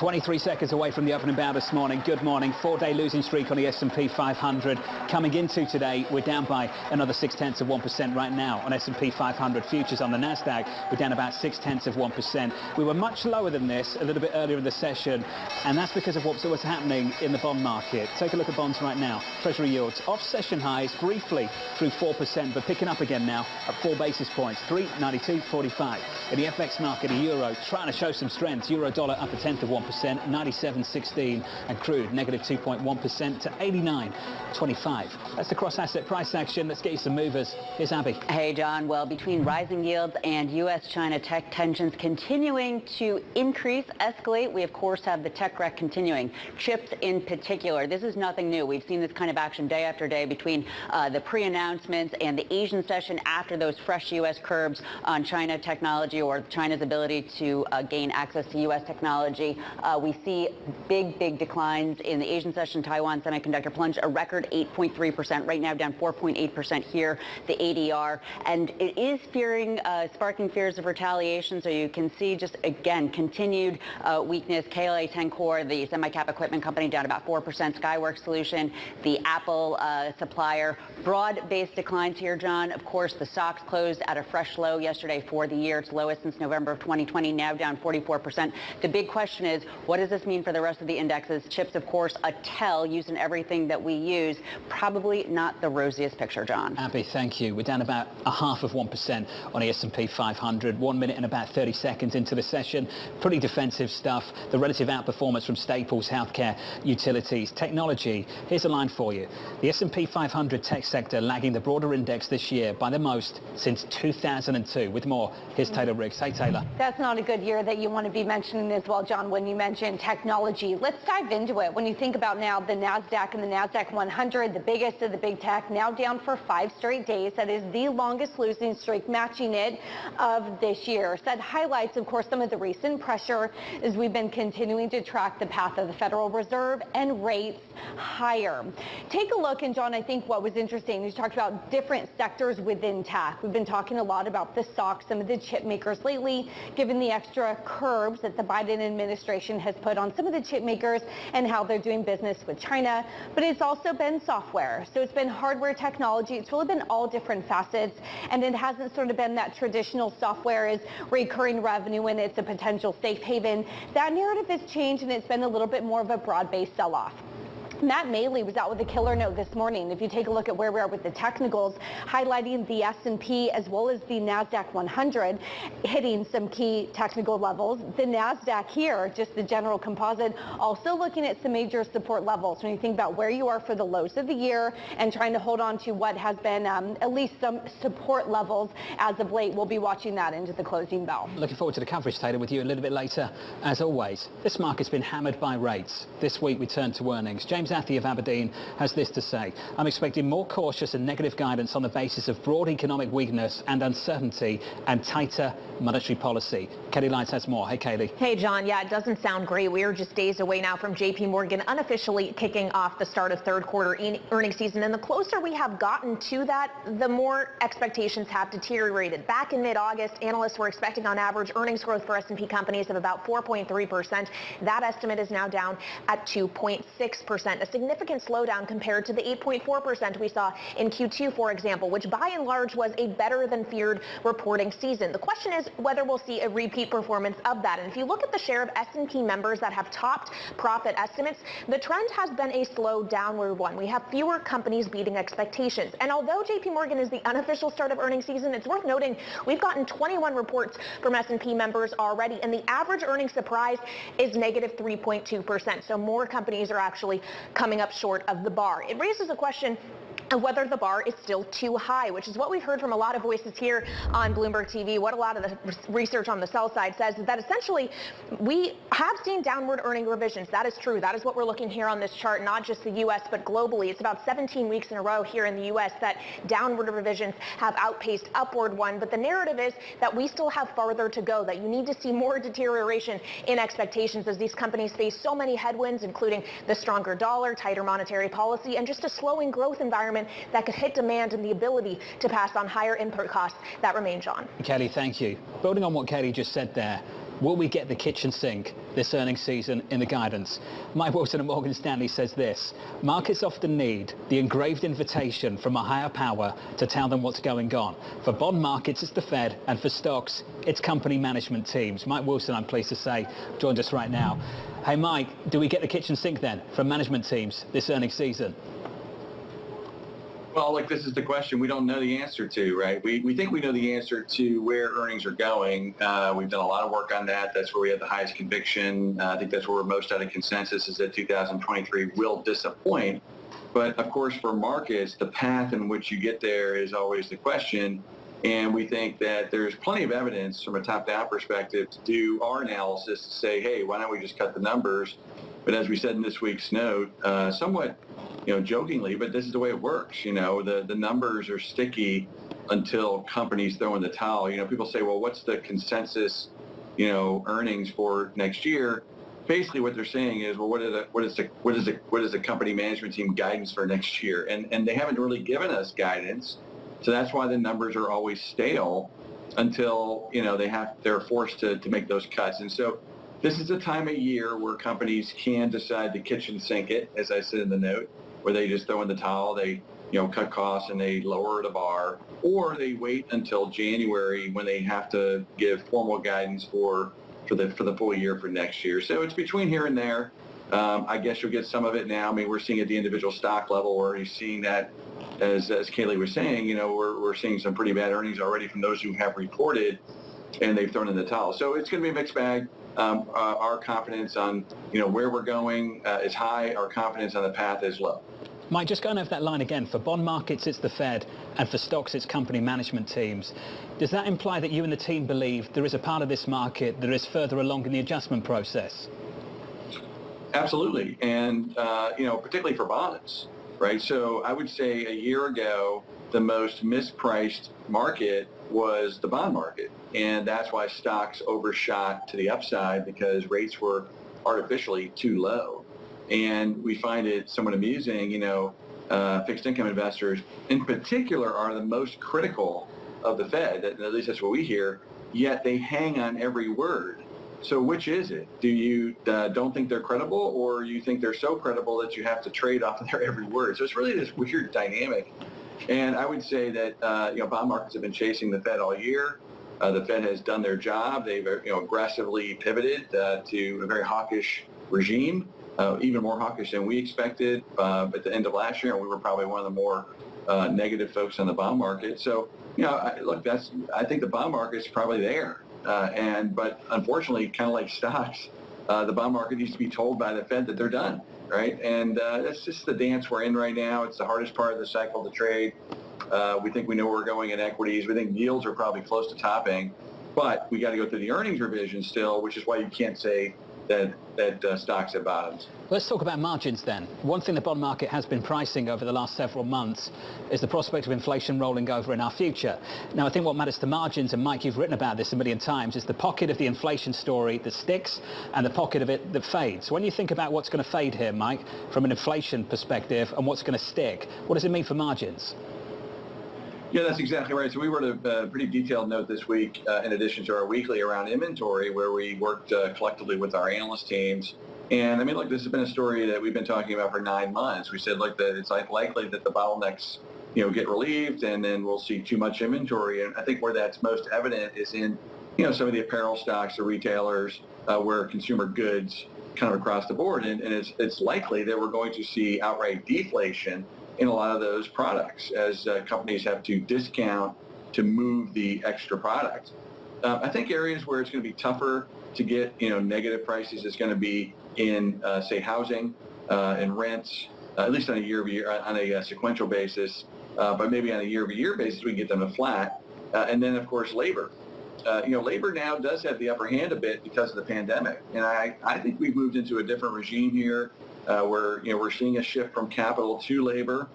23 seconds away from the opening bow this morning. Good morning. 4-day losing streak on the S&P 500. Coming into today, we're down by another 0.6% right now on S&P 500 futures. On the Nasdaq, we're down about 0.6%. We were much lower than this a little bit earlier in the session, and that's because of what was happening in the bond market. Take a look at bonds right now. Treasury yields off session highs briefly through 4%, but picking up again now at 4 basis points, 392.45. In the FX market, a euro trying to show some strength. Euro dollar up 0.1%, 97.16, and crude negative 2.1% to 89.25. That's the cross-asset price action. Let's get you some movers. Here's Abby. Hey, John. Well, between rising yields and U.S.-China tech tensions continuing to increase, escalate, we, of course, have the tech wreck continuing. Chips in particular. This is nothing new. We've seen this kind of action day after day between the pre-announcements and the Asian session after those fresh U.S. curbs on China technology or China's ability to gain access to U.S. technology. We see big declines in the Asian session. Taiwan Semiconductor plunged a record 8.3%, right now down 4.8% here, the ADR. And it is sparking fears of retaliation. So you can see just, again, continued weakness. KLA-10 Core, the semi-cap equipment company, down about 4%. Skyworks Solution, the Apple supplier, broad-based declines here, John. Of course, the stocks closed at a fresh low yesterday for the year. It's lowest since November of 2020, now down 44%. The big question is, what does this mean for the rest of the indexes? Chips, of course, a tell used in everything that we use. Probably not the rosiest picture, John. Abby, thank you. We're down about 0.5% on the S&P 500. 1 minute and about 30 seconds into the session. Pretty defensive stuff. The relative outperformance from staples, healthcare, utilities, technology. Here's a line for you. The S&P 500 tech sector lagging the broader index this year by the most since 2002. With more, here's Taylor Riggs. Hey, Taylor. That's not a good year that you want to be mentioning as well, John, when you mention technology. Let's dive into it. When you think about now the NASDAQ and the NASDAQ 100, the biggest of the big tech, now down for 5 straight days. That is the longest losing streak, matching it of this year. So that highlights, of course, some of the recent pressure as we've been continuing to track the path of the Federal Reserve and rates higher. Take a look, and John, I think what was interesting, you talked about different sectors within tech. We've been talking a lot about the stocks, some of the chip makers lately, given the extra curbs that the Biden administration has put on some of the chip makers and how they're doing business with China. But it's also been software. So it's been hardware technology. It's really been all different facets. And it hasn't sort of been that traditional software is recurring revenue and it's a potential safe haven. That narrative has changed, and it's been a little bit more of a broad-based sell-off. Matt Maley was out with a killer note this morning. If you take a look at where we are with the technicals, highlighting the S&P as well as the NASDAQ 100, hitting some key technical levels. The NASDAQ here, just the general composite, also looking at some major support levels. When you think about where you are for the lows of the year and trying to hold on to what has been at least some support levels as of late, we'll be watching that into the closing bell. Looking forward to the coverage, Taylor, with you a little bit later. As always, this market's been hammered by rates. This week we turn to earnings. James Athey of Aberdeen has this to say. I'm expecting more cautious and negative guidance on the basis of broad economic weakness and uncertainty and tighter monetary policy. Kelly Lights has more. Hey, Kaylee. Hey, John. Yeah, it doesn't sound great. We are just days away now from JP Morgan unofficially kicking off the start of third quarter earnings season. And the closer we have gotten to that, the more expectations have deteriorated. Back in mid-August, analysts were expecting on average earnings growth for S&P companies of about 4.3%. That estimate is now down at 2.6%. A significant slowdown compared to the 8.4% we saw in Q2, for example, which by and large was a better than feared reporting season. The question is whether we'll see a repeat performance of that. And if you look at the share of S&P members that have topped profit estimates, the trend has been a slow downward one. We have fewer companies beating expectations. And although JP Morgan is the unofficial start of earnings season, it's worth noting we've gotten 21 reports from S&P members already, and the average earnings surprise is negative 3.2%. So more companies are actually coming up short of the bar. It raises a question of whether the bar is still too high, which is what we've heard from a lot of voices here on Bloomberg TV. What a lot of the research on the sell side says is that essentially we have seen downward earning revisions. That is true. That is what we're looking here on this chart, not just the U.S., but globally. It's about 17 weeks in a row here in the U.S. that downward revisions have outpaced upward one. But the narrative is that we still have farther to go, that you need to see more deterioration in expectations as these companies face so many headwinds, including the stronger dollar, tighter monetary policy, and just a slowing growth environment that could hit demand and the ability to pass on higher input costs that remain, John. Kelly, thank you. Building on what Kelly just said there, Will we get the kitchen sink this earnings season in the guidance? Mike Wilson at Morgan Stanley says this: markets often need the engraved invitation from a higher power to tell them what's going on. For bond markets, it's the Fed, and for stocks, it's company management teams. Mike Wilson, I'm pleased to say, joined us right now. Hey Mike, do we get the kitchen sink then from management teams this earnings season? Well, look, this is the question we don't know the answer to, right? We think we know the answer to where earnings are going. We've done a lot of work on that. That's where we have the highest conviction. I think that's where we're most out of consensus, is that 2023 will disappoint. But of course, for markets, the path in which you get there is always the question. And we think that there's plenty of evidence from a top-down perspective to do our analysis to say, hey, why don't we just cut the numbers? But as we said in this week's note, somewhat jokingly, but this is the way it works. The numbers are sticky until companies throw in the towel. People say, well, what's the consensus, earnings for next year? Basically, what they're saying is, well, what is the company management team guidance for next year? And they haven't really given us guidance, so that's why the numbers are always stale until they're forced to make those cuts. And so this is a time of year where companies can decide to kitchen sink it, as I said in the note, where they just throw in the towel, they cut costs and they lower the bar, or they wait until January when they have to give formal guidance for the full year for next year. So it's between here and there. I guess you'll get some of it now. I mean, we're seeing at the individual stock level, we're already seeing that, as Kayleigh was saying, we're seeing some pretty bad earnings already from those who have reported, and they've thrown in the towel. So it's going to be a mixed bag. Our confidence on where we're going is high. Our confidence on the path is low. Mike, just going over that line again, for bond markets, it's the Fed, and for stocks, it's company management teams. Does that imply that you and the team believe there is a part of this market that is further along in the adjustment process? Absolutely, and particularly for bonds, right? So I would say a year ago, the most mispriced market was the bond market, and that's why stocks overshot to the upside, because rates were artificially too low. And we find it somewhat amusing, fixed income investors in particular are the most critical of the Fed, at least that's what we hear, yet they hang on every word. So which is it? Do you don't think they're credible, or you think they're so credible that you have to trade off of their every word? So it's really this weird dynamic. And I would say that bond markets have been chasing the Fed all year. The Fed has done their job. They've aggressively pivoted to a very hawkish regime. Even more hawkish than we expected at the end of last year, and we were probably one of the more negative folks on the bond market. So, I think the bond market is probably there, but unfortunately, kind of like stocks, the bond market needs to be told by the Fed that they're done, right? And that's just the dance we're in right now. It's the hardest part of the cycle to trade. We think we know where we're going in equities. We think yields are probably close to topping, but we got to go through the earnings revision still, which is why you can't say that stocks have bottomed. Let's talk about margins then. One thing the bond market has been pricing over the last several months is the prospect of inflation rolling over in our future. Now, I think what matters to margins, and Mike, you've written about this a million times, is the pocket of the inflation story that sticks and the pocket of it that fades. When you think about what's going to fade here, Mike, from an inflation perspective, and what's going to stick, what does it mean for margins? Yeah, that's exactly right. So we wrote a pretty detailed note this week, in addition to our weekly, around inventory, where we worked collectively with our analyst teams. And I mean, look, this has been a story that we've been talking about for 9 months. We said, look, that it's likely that the bottlenecks, get relieved, and then we'll see too much inventory. And I think where that's most evident is in, some of the apparel stocks, the retailers, where consumer goods kind of across the board. And it's likely that we're going to see outright deflation in a lot of those products as companies have to discount to move the extra product. I think areas where it's going to be tougher to get negative prices is going to be in say housing and rents, at least on a year-over-year, on a sequential basis, but maybe on a year-over-year basis we can get them to flat. And then of course labor. Labor now does have the upper hand a bit because of the pandemic, and I think we've moved into a different regime here. Where we're seeing a shift from capital to labor.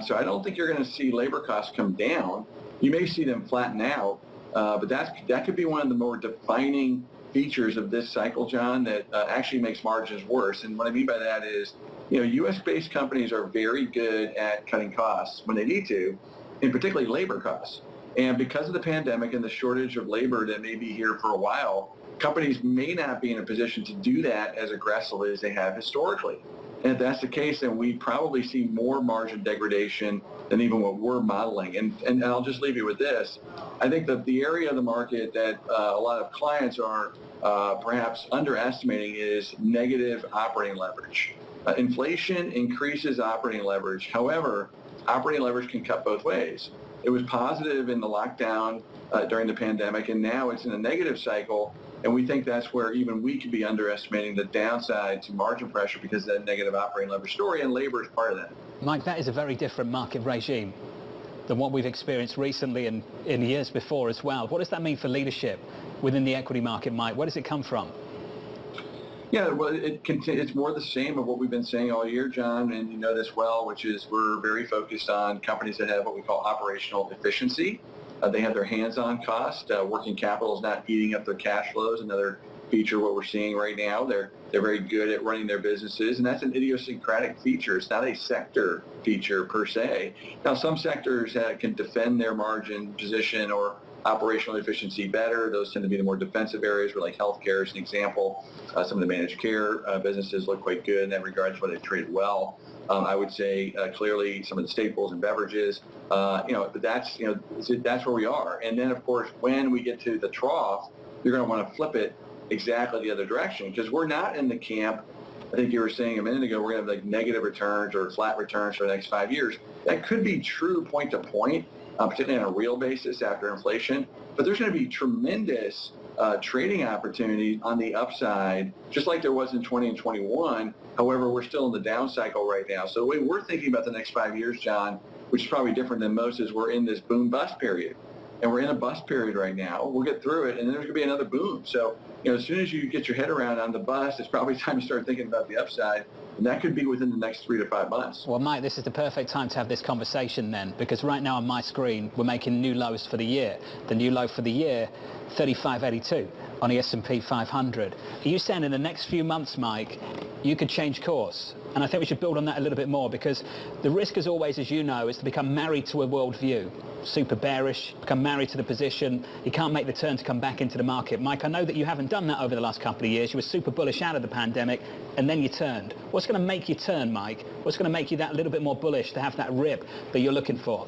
So I don't think you're going to see labor costs come down. You may see them flatten out, but that could be one of the more defining features of this cycle, John, that actually makes margins worse. And what I mean by that is, U.S.-based companies are very good at cutting costs when they need to, and particularly labor costs. And because of the pandemic and the shortage of labor that may be here for a while, companies may not be in a position to do that as aggressively as they have historically. And if that's the case, then we probably see more margin degradation than even what we're modeling. And I'll just leave you with this. I think that the area of the market that a lot of clients are perhaps underestimating is negative operating leverage. Inflation increases operating leverage. However, operating leverage can cut both ways. It was positive in the lockdown during the pandemic, and now it's in a negative cycle. And we think that's where even we could be underestimating the downside to margin pressure because of that negative operating leverage story, and labor is part of that. Mike, that is a very different market regime than what we've experienced recently and in years before as well. What does that mean for leadership within the equity market, Mike? Where does it come from? Yeah, well, it's more the same of what we've been saying all year, John, and you know this well, which is we're very focused on companies that have what we call operational efficiency. They have their hands on cost. Working capital is not eating up their cash flows. Another feature what we're seeing right now. They're very good at running their businesses, and that's an idiosyncratic feature. It's not a sector feature per se. Now, some sectors can defend their margin position or operational efficiency better. Those tend to be the more defensive areas, where like healthcare is an example. Some of the managed care businesses look quite good in that regard. That's why they've traded well. I would say clearly some of the staples and beverages. That's where we are. And then of course, when we get to the trough, you're going to want to flip it exactly the other direction, because we're not in the camp. I think you were saying a minute ago, we're going to have like negative returns or flat returns for the next 5 years. That could be true point to point, particularly on a real basis after inflation. But there's going to be tremendous trading opportunity on the upside, just like there was in 20 and 21. However, we're still in the down cycle right now. So the way we're thinking about the next 5 years, John, which is probably different than most, is we're in this boom bust period. And we're in a bust period right now. We'll get through it, and then there's going to be another boom. So, as soon as you get your head around on the bust, it's probably time to start thinking about the upside. And that could be within the next 3 to 5 months. Well, Mike, this is the perfect time to have this conversation then, because right now on my screen, we're making new lows for the year. The new low for the year, 35.82 on the S&P 500. Are you saying in the next few months, Mike, you could change course? And I think we should build on that a little bit more, because the risk, as always, as you know, is to become married to a worldview. Super bearish, become married to the position. You can't make the turn to come back into the market. Mike, I know that you haven't done that over the last couple of years. You were super bullish out of the pandemic, and then you turned. What's going to make you turn, Mike? What's going to make you that little bit more bullish, to have that rip that you're looking for?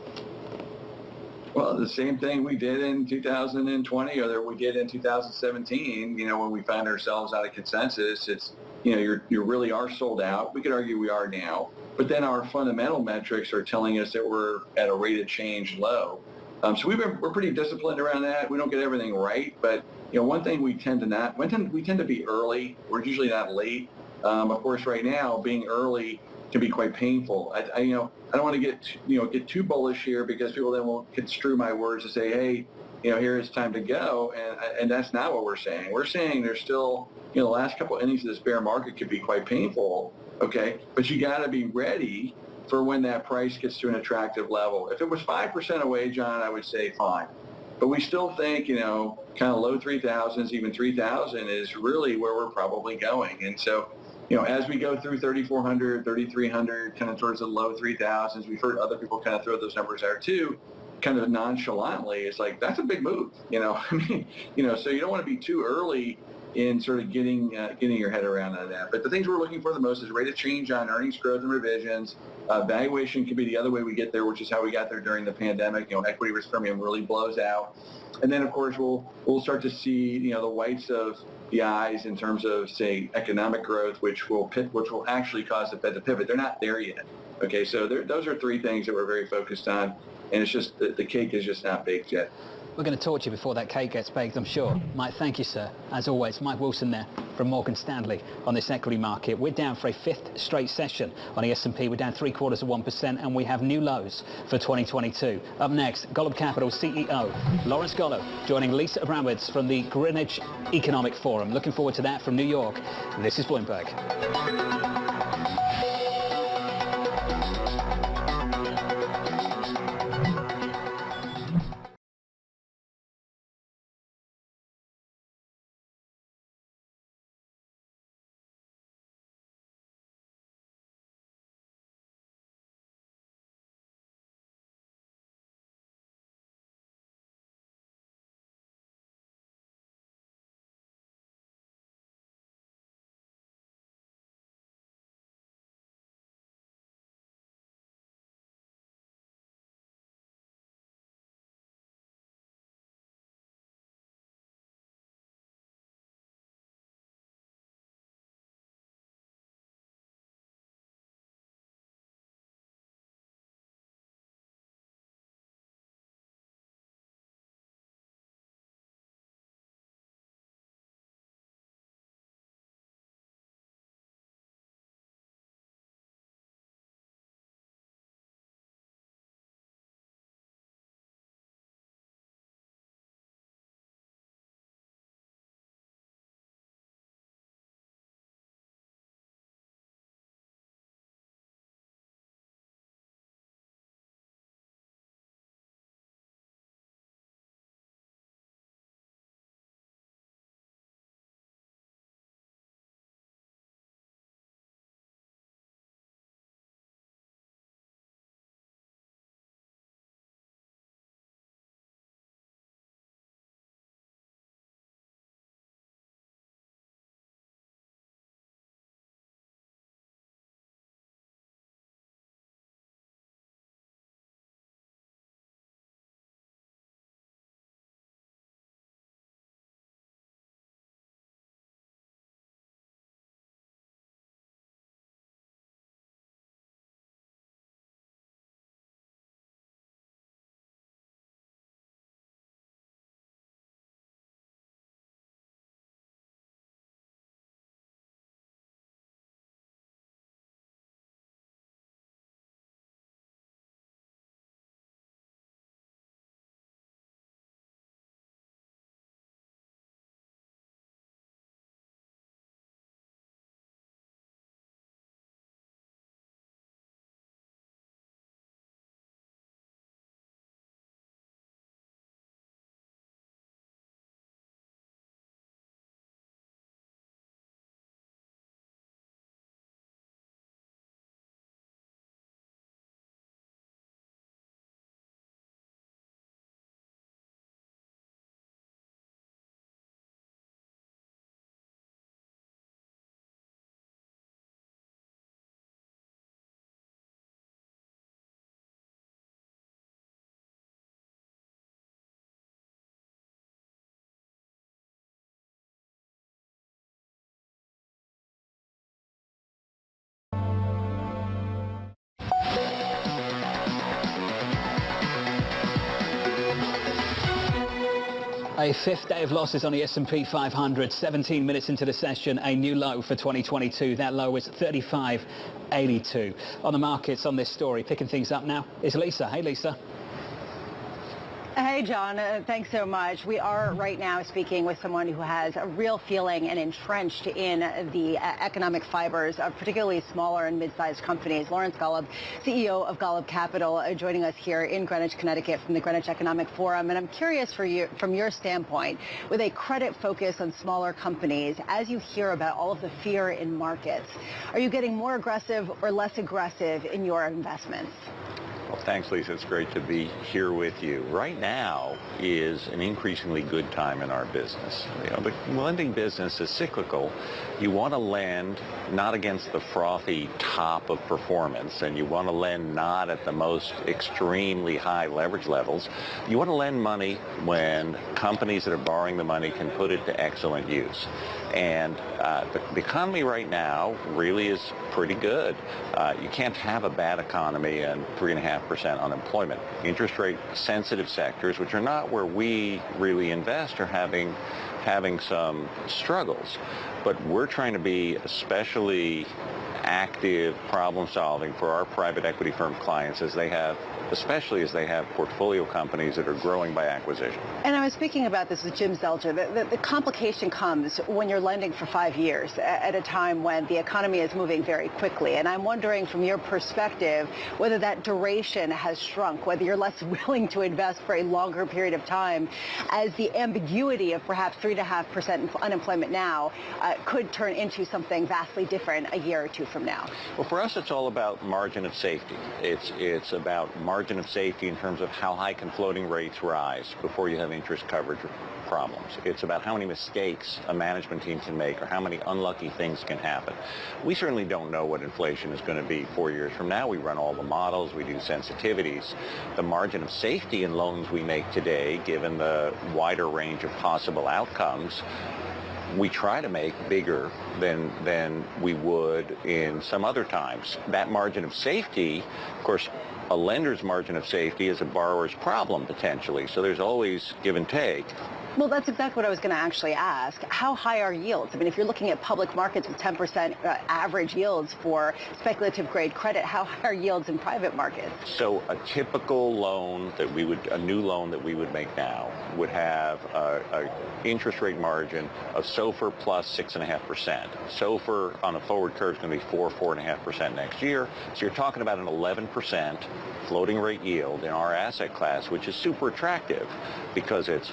Well, the same thing we did in 2020, or that we did in 2017, when we found ourselves out of consensus. It's, you really are sold out. We could argue we are now. But then our fundamental metrics are telling us that we're at a rate of change low. So we're pretty disciplined around that. We don't get everything right, but one thing we tend to be early. We're usually not late. Of course, right now being early can be quite painful. I don't want to get too bullish here, because people then will construe my words to say, hey, here it's time to go, and that's not what we're saying. We're saying there's still, the last couple of innings of this bear market could be quite painful. Okay, but you got to be ready for when that price gets to an attractive level. If it was 5% away, John, I would say fine. But we still think, kind of low 3,000s, even 3,000 is really where we're probably going. And so, as we go through 3,400, 3,300, kind of towards the low 3,000s, we've heard other people kind of throw those numbers out too, kind of nonchalantly. It's like, that's a big move, so you don't want to be too early in sort of getting your head around on that. But the things we're looking for the most is rate of change on earnings growth and revisions. Valuation can be the other way we get there, which is how we got there during the pandemic. Equity risk premium really blows out. And then, of course, we'll start to see, the whites of the eyes in terms of, say, economic growth, which will actually cause the Fed to pivot. They're not there yet. Okay, so those are 3 things that we're very focused on, and it's just the cake is just not baked yet. We're going to talk to you before that cake gets baked, I'm sure. Mike, thank you, sir. As always, Mike Wilson there from Morgan Stanley on this equity market. We're down for a 5th straight session on the S&P. We're down 0.75%, and we have new lows for 2022. Up next, Golub Capital CEO Lawrence Golub joining Lisa Abramowitz from the Greenwich Economic Forum. Looking forward to that from New York. This is Bloomberg. A fifth day of losses on the S&P 500, 17 minutes into the session, a new low for 2022. That low is 35.82. On the markets on this story, picking things up now is Lisa. Hey, Lisa. Hey, John. Thanks so much. We are right now speaking with someone who has a real feeling and entrenched in the economic fibers of particularly smaller and mid-sized companies. Lawrence Golub, CEO of Golub Capital, joining us here in Greenwich, Connecticut from the Greenwich Economic Forum. And I'm curious for you, from your standpoint, with a credit focus on smaller companies, as you hear about all of the fear in markets, are you getting more aggressive or less aggressive in your investments? Well, thanks, Lisa. It's great to be here with you. Right now is an increasingly good time in our business. You know, the lending business is cyclical. You want to lend not against the frothy top of performance, and you want to lend not at the most extremely high leverage levels. You want to lend money when companies that are borrowing the money can put it to excellent use. And the economy right now really is pretty good. You can't have a bad economy and 3.5% unemployment. Interest rate sensitive sectors, which are not where we really invest, are having some struggles. But we're trying to be especially active problem solving for our private equity firm clients especially as they have portfolio companies that are growing by acquisition. And I was speaking about this with Jim Zelter. The complication comes when you're lending for 5 years at a time when the economy is moving very quickly. And I'm wondering from your perspective whether that duration has shrunk, whether you're less willing to invest for a longer period of time, as the ambiguity of perhaps 3.5% unemployment now could turn into something vastly different a year or two from now. Well, for us, it's all about margin of safety. It's about margin of safety in terms of how high can floating rates rise before you have interest coverage problems. It's about how many mistakes a management team can make or how many unlucky things can happen. We certainly don't know what inflation is going to be 4 years from now. We run all the models. We do sensitivities. The margin of safety in loans we make today, given the wider range of possible outcomes, we try to make bigger than we would in some other times. That margin of safety, of course, a lender's margin of safety is a borrower's problem potentially. So there's always give and take. Well, that's exactly what I was going to actually ask. How high are yields? I mean, if you're looking at public markets with 10% average yields for speculative grade credit, how high are yields in private markets? So a typical loan a new loan that we would make now would have a interest rate margin of SOFR plus 6.5%. SOFR on a forward curve is going to be 4.5% next year. So you're talking about an 11% floating rate yield in our asset class, which is super attractive because it's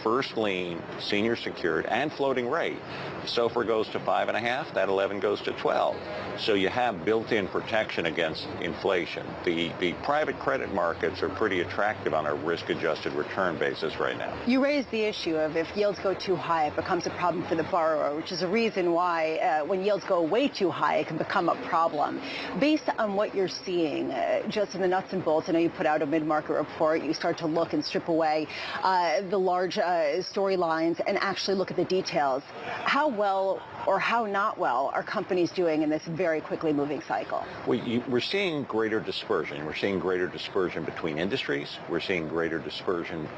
first lien, senior secured, and floating rate. SOFR goes to 5.5, that 11 goes to 12. So you have built-in protection against inflation. The private credit markets are pretty attractive on a risk-adjusted return basis right now. You raised the issue of if yields go too high, it becomes a problem for the borrower, which is a reason why when yields go way too high, it can become a problem. Based on what you're seeing, just in the nuts and bolts, I know you put out a mid-market report, you start to look and strip away the large storylines and actually look at the details. How well or how not well are companies doing in this very quickly moving cycle? We're seeing greater dispersion. We're seeing greater dispersion between industries. We're seeing greater dispersion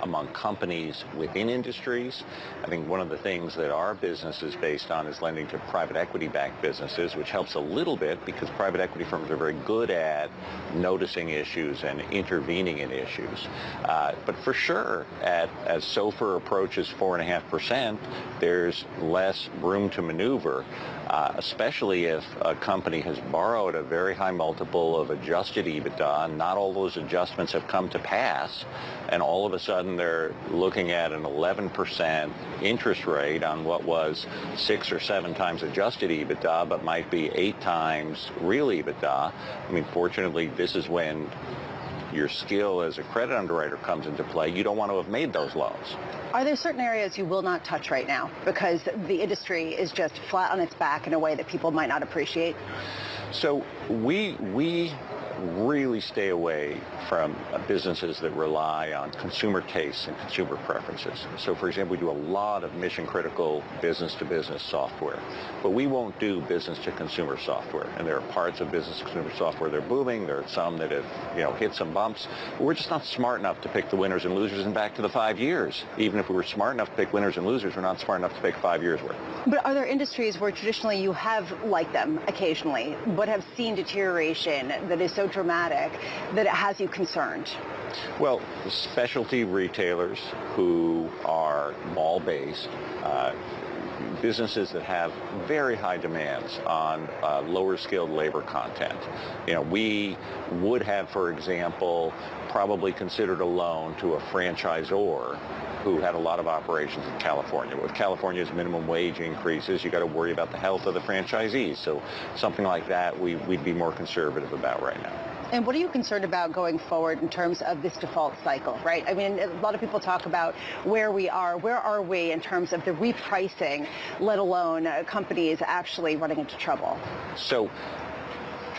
among companies within industries. I think one of the things that our business is based on is lending to private equity-backed businesses, which helps a little bit because private equity firms are very good at noticing issues and intervening in issues. But for sure, as SOFR approaches 4.5%, there's less room to maneuver, especially if a company has borrowed a very high multiple of adjusted EBITDA, and not all those adjustments have come to pass, and all of a sudden they're looking at an 11% interest rate on what was 6 or 7 times adjusted EBITDA, but might be 8 times real EBITDA. I mean, fortunately, this is when your skill as a credit underwriter comes into play. You don't want to have made those loans. Are there certain areas you will not touch right now because the industry is just flat on its back in a way that people might not appreciate? So we really stay away from businesses that rely on consumer tastes and consumer preferences. So for example, we do a lot of mission critical business to business software, but we won't do business to consumer software. And there are parts of business to consumer software that are booming. There are some that have, hit some bumps. But we're just not smart enough to pick the winners and losers. And back to the 5 years. Even if we were smart enough to pick winners and losers, we're not smart enough to pick 5 years worth. But are there industries where traditionally you have liked them occasionally, but have seen deterioration that is so dramatic that it has you concerned? Well, specialty retailers who are mall-based, businesses that have very high demands on lower skilled labor content. We would have, for example, probably considered a loan to a franchisor who had a lot of operations in California. With California's minimum wage increases, you got to worry about the health of the franchisees. So something like that we'd be more conservative about right now. And what are you concerned about going forward in terms of this default cycle, right? I mean, a lot of people talk about where we are. Where are we in terms of the repricing, let alone companies actually running into trouble? So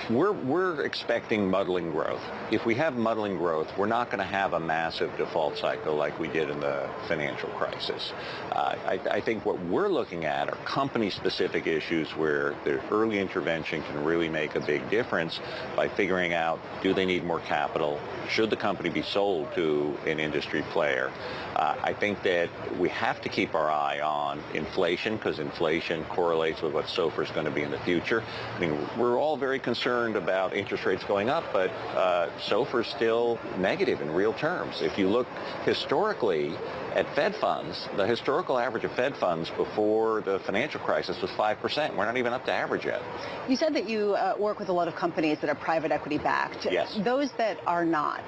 we're expecting muddling growth. If we have muddling growth, we're not going to have a massive default cycle like we did in the financial crisis. I think what we're looking at are company-specific issues where the early intervention can really make a big difference by figuring out, do they need more capital? Should the company be sold to an industry player? I think that we have to keep our eye on inflation because inflation correlates with what SOFR is going to be in the future. I mean, we're all very concerned about interest rates going up, but SOFR is still negative in real terms. If you look historically at Fed funds, the historical average of Fed funds before the financial crisis was 5%. We're not even up to average yet. You said that you work with a lot of companies that are private equity backed. Yes. Those that are not,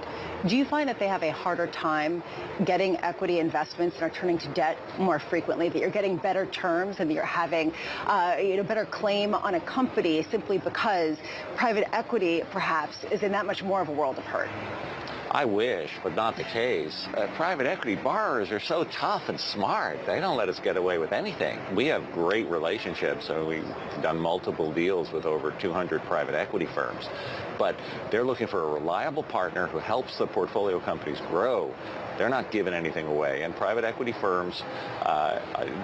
do you find that they have a harder time getting equity investments and are turning to debt more frequently, that you're getting better terms and that you're having better claim on a company simply because private equity perhaps is in that much more of a world of hurt? I wish, but not the case. Private equity borrowers are so tough and smart. They don't let us get away with anything. We have great relationships. So we've done multiple deals with over 200 private equity firms. But they're looking for a reliable partner who helps the portfolio companies grow. They're not giving anything away. And private equity firms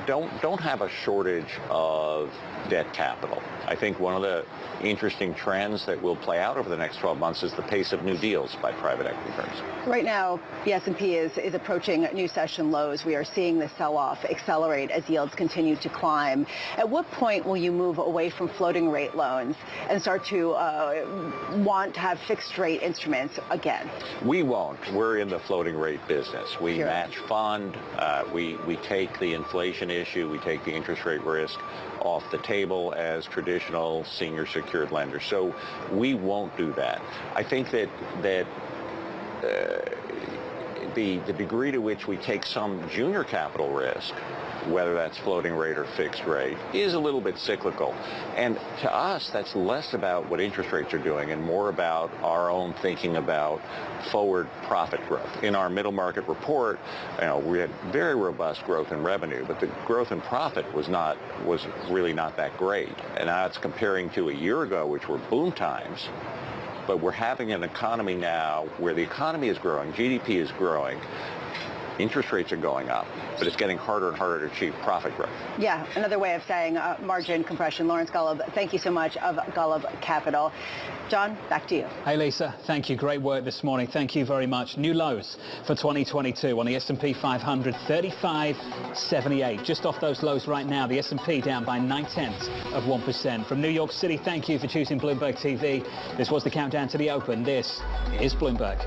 don't have a shortage of debt capital. I think one of the interesting trends that will play out over the next 12 months is the pace of new deals by private equity firms. Right now, the S&P is approaching new session lows. We are seeing the sell-off accelerate as yields continue to climb. At what point will you move away from floating rate loans and start to want to have fixed rate instruments again? We won't. We're in the floating rate business. We Sure. match fund. We take the inflation issue. We take the interest rate risk off the table as traditional senior secured lenders. So we won't do that. I think that the degree to which we take some junior capital risk, whether that's floating rate or fixed rate, is a little bit cyclical. And to us, that's less about what interest rates are doing and more about our own thinking about forward profit growth. In our middle market report, we had very robust growth in revenue, but the growth in profit was really not that great. And now it's comparing to a year ago, which were boom times. But we're having an economy now where the economy is growing, GDP is growing, interest rates are going up, but it's getting harder and harder to achieve profit growth. Yeah, another way of saying margin compression. Lawrence Golub, thank you so much of Golub Capital. John, back to you. Hey, Lisa. Thank you. Great work this morning. Thank you very much. New lows for 2022 on the S&P 500, 35.78. Just off those lows right now. The S&P down by 0.9%. From New York City, thank you for choosing Bloomberg TV. This was the countdown to the open. This is Bloomberg.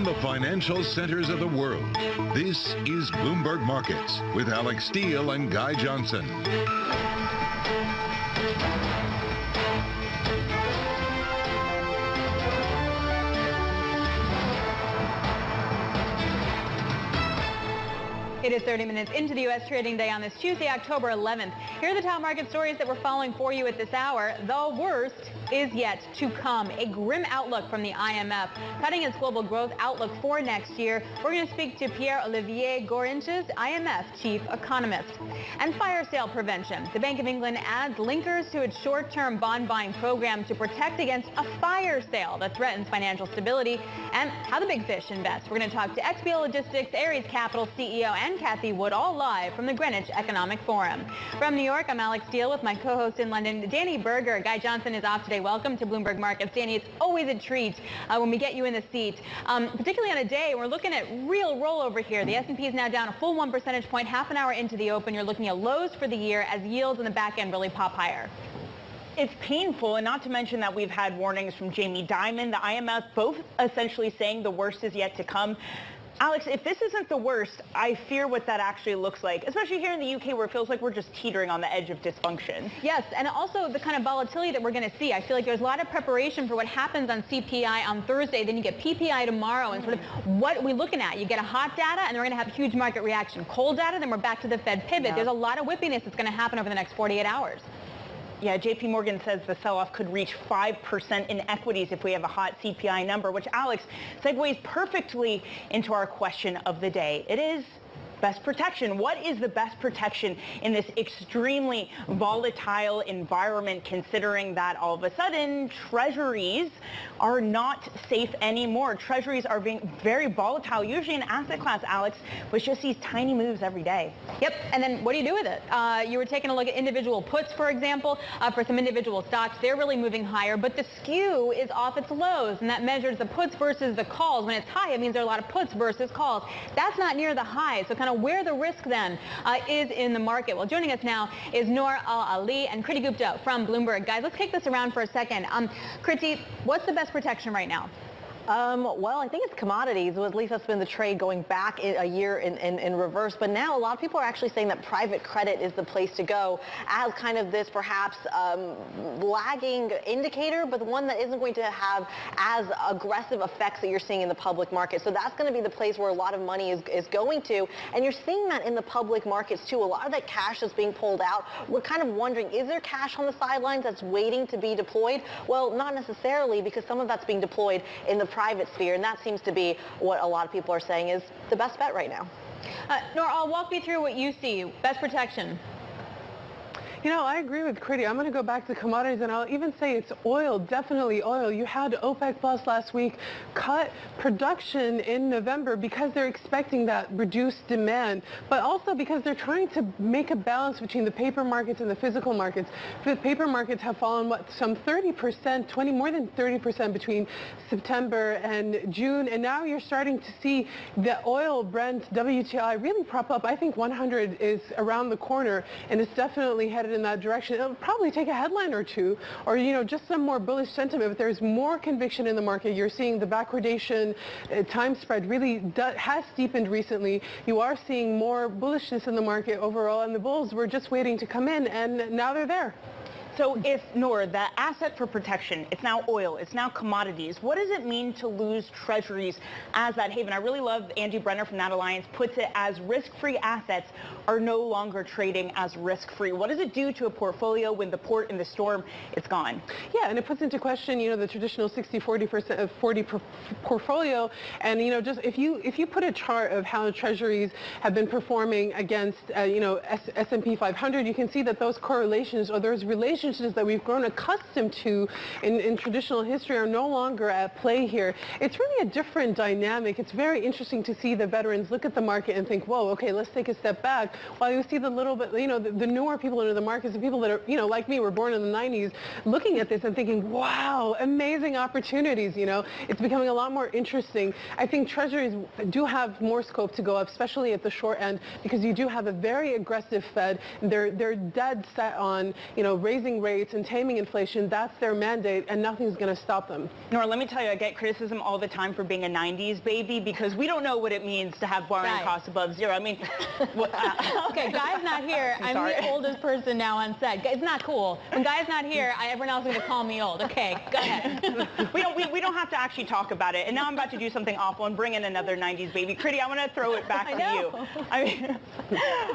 from the financial centers of the world, this is Bloomberg Markets with Alex Steele and Guy Johnson. It is 30 minutes into the U.S. trading day on this Tuesday, October 11th. Here are the top market stories that we're following for you at this hour. The worst is yet to come. A grim outlook from the IMF, cutting its global growth outlook for next year. We're going to speak to Pierre-Olivier Gorinches, IMF chief economist. And fire sale prevention. The Bank of England adds linkers to its short-term bond buying program to protect against a fire sale that threatens financial stability, and how the big fish invest. We're going to talk to XPO Logistics, Ares Capital CEO, and Kathy Wood, all live from the Greenwich Economic Forum. From New York, I'm Alex Steele with my co-host in London, Danny Berger. Guy Johnson is off today. Welcome to Bloomberg Markets. Danny, it's always a treat when we get you in the seat, particularly on a day we're looking at real rollover here. The S&P is now down a full 1 percentage point, half an hour into the open. You're looking at lows for the year as yields in the back end really pop higher. It's painful, and not to mention that we've had warnings from Jamie Dimon, the IMF, both essentially saying the worst is yet to come. Alex, if this isn't the worst, I fear what that actually looks like, especially here in the UK where it feels like we're just teetering on the edge of dysfunction. Yes, and also the kind of volatility that we're going to see. I feel like there's a lot of preparation for what happens on CPI on Thursday. Then you get PPI tomorrow, and sort of what are we looking at? You get a hot data, and we're going to have huge market reaction. Cold data, then we're back to the Fed pivot. Yeah. There's a lot of whippiness that's going to happen over the next 48 hours. Yeah, JP Morgan says the sell-off could reach 5% in equities if we have a hot CPI number, which, Alex, segues perfectly into our question of the day. It is best protection. What is the best protection in this extremely volatile environment, considering that all of a sudden treasuries are not safe anymore? Treasuries are being very volatile, usually an asset class, Alex, with just these tiny moves every day. Yep, and then what do you do with it? You were taking a look at individual puts, for example, for some individual stocks. They're really moving higher, but the skew is off its lows, and that measures the puts versus the calls. When it's high, it means there are a lot of puts versus calls. That's not near the high, so kind of where the risk then is in the market. Well, joining us now is Noor Al-Ali and Kriti Gupta from Bloomberg. Guys, let's kick this around for a second. Kriti, what's the best protection right now? Well, I think it's commodities. Well, at least that's been the trade going back a year in reverse. But now a lot of people are actually saying that private credit is the place to go as kind of this perhaps lagging indicator, but one that isn't going to have as aggressive effects that you're seeing in the public market. So that's going to be the place where a lot of money is going to. And you're seeing that in the public markets too. A lot of that cash is being pulled out. We're kind of wondering, is there cash on the sidelines that's waiting to be deployed? Well, not necessarily, because some of that's being deployed in the private sphere, and that seems to be what a lot of people are saying is the best bet right now. Nora, I'll walk me through what you see. Best protection. You know, I agree with Kriti. I'm going to go back to commodities, and I'll even say it's oil, definitely oil. You had OPEC Plus last week cut production in November because they're expecting that reduced demand, but also because they're trying to make a balance between the paper markets and the physical markets. The paper markets have fallen, some 30%, more than 30% between September and June, and now you're starting to see the oil, Brent, WTI really prop up. I think 100 is around the corner, and it's definitely headed in that direction. It'll probably take a headline or two, or just some more bullish sentiment. But there's more conviction in the market. You're seeing the backwardation time spread really has steepened recently. You are seeing more bullishness in the market overall, and the bulls were just waiting to come in, and now they're there. So if, Noor, the asset for protection, it's now oil, it's now commodities, what does it mean to lose treasuries as that haven? I really love Andy Brenner from That Alliance puts it as risk-free assets are no longer trading as risk-free. What does it do to a portfolio when the port in the storm is gone? Yeah, and it puts into question, the traditional 60-40% 40 portfolio. And, just if you put a chart of how treasuries have been performing against, S&P 500, you can see that those correlations or those relationships that we've grown accustomed to in traditional history are no longer at play here. It's really a different dynamic. It's very interesting to see the veterans look at the market and think, whoa, okay, let's take a step back. While you see the little bit, the newer people into the markets, the people that are, like me, were born in the 90s, looking at this and thinking, wow, amazing opportunities, It's becoming a lot more interesting. I think treasuries do have more scope to go up, especially at the short end, because you do have a very aggressive Fed. They're dead set on, raising raising rates and taming inflation. That's their mandate, and nothing's going to stop them. Nora, let me tell you, I get criticism all the time for being a 90s baby because we don't know what it means to have borrowing costs above zero. I mean, okay, Guy's not here. I'm the oldest person now on set. It's not cool. When Guy's not here, everyone else is going to call me old. Okay, go ahead. we don't have to actually talk about it. And now I'm about to do something awful and bring in another 90s baby. Critty, I want to throw it back to you. I mean,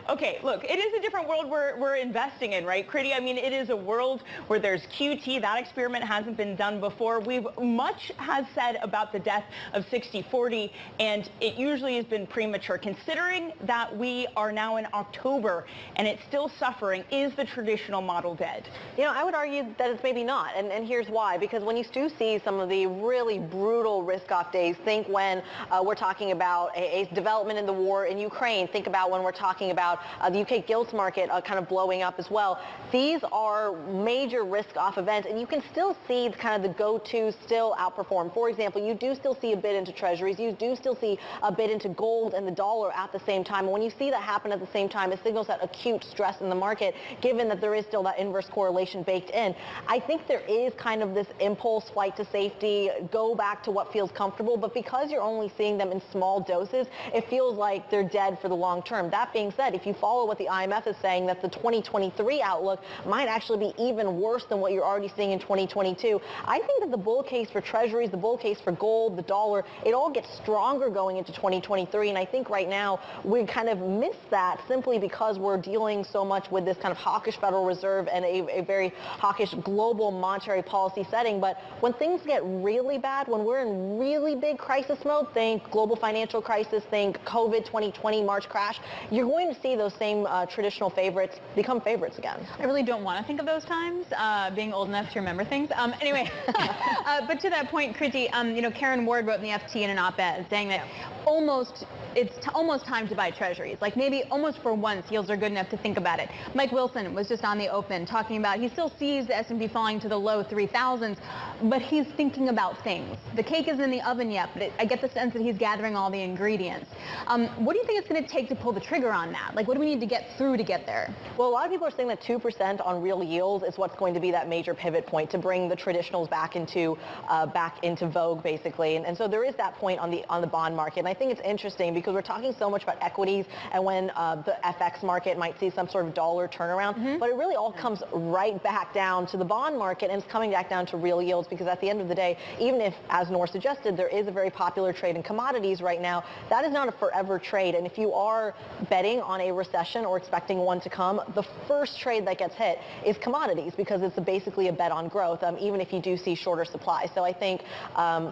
okay, look, it is a different world we're investing in, right, Critty? I mean, it is a world where there's QT. That experiment hasn't been done before. Much has said about the death of 60/40, and it usually has been premature. Considering that we are now in October and it's still suffering, is the traditional model dead? You know, I would argue that it's maybe not, and here's why. Because when you do see some of the really brutal risk-off days, think when we're talking about a development in the war in Ukraine, think about when we're talking about the UK gilts market kind of blowing up as well. These are major risk-off events, and you can still see kind of the go-to still outperform. For example, you do still see a bid into treasuries. You do still see a bid into gold and the dollar at the same time. And when you see that happen at the same time, it signals that acute stress in the market, given that there is still that inverse correlation baked in. I think there is kind of this impulse flight to safety, go back to what feels comfortable, but because you're only seeing them in small doses, it feels like they're dead for the long term. That being said, if you follow what the IMF is saying, that the 2023 outlook might actually be even worse than what you're already seeing in 2022, I think that the bull case for treasuries, the bull case for gold, the dollar, it all gets stronger going into 2023. And I think right now we kind of miss that simply because we're dealing so much with this kind of hawkish Federal Reserve and a very hawkish global monetary policy setting. But when things get really bad, when we're in really big crisis mode, think global financial crisis, think COVID 2020 March crash, you're going to see those same traditional favorites become favorites again. I really don't want to think of those times, being old enough to remember things. Anyway, but to that point, Critty, you know, Karen Ward wrote in the FT in an op-ed saying that it's almost time to buy treasuries. Like maybe almost for once yields are good enough to think about it. Mike Wilson was just on the Open talking about he still sees the S&P falling to the low 3,000s, but he's thinking about things. The cake isn't in the oven yet, but I get the sense that he's gathering all the ingredients. What do you think it's going to take to pull the trigger on that? Like what do we need to get through to get there? Well, a lot of people are saying that 2% on real yield is what's going to be that major pivot point to bring the traditionals back into vogue, basically. And so there is that point on the bond market. And I think it's interesting because we're talking so much about equities and when the FX market might see some sort of dollar turnaround, but it really all comes right back down to the bond market, and it's coming back down to real yields because at the end of the day, even if, as Nora suggested, there is a very popular trade in commodities right now, that is not a forever trade. And if you are betting on a recession or expecting one to come, the first trade that gets hit is commodities because it's basically a bet on growth, even if you do see shorter supply. So I think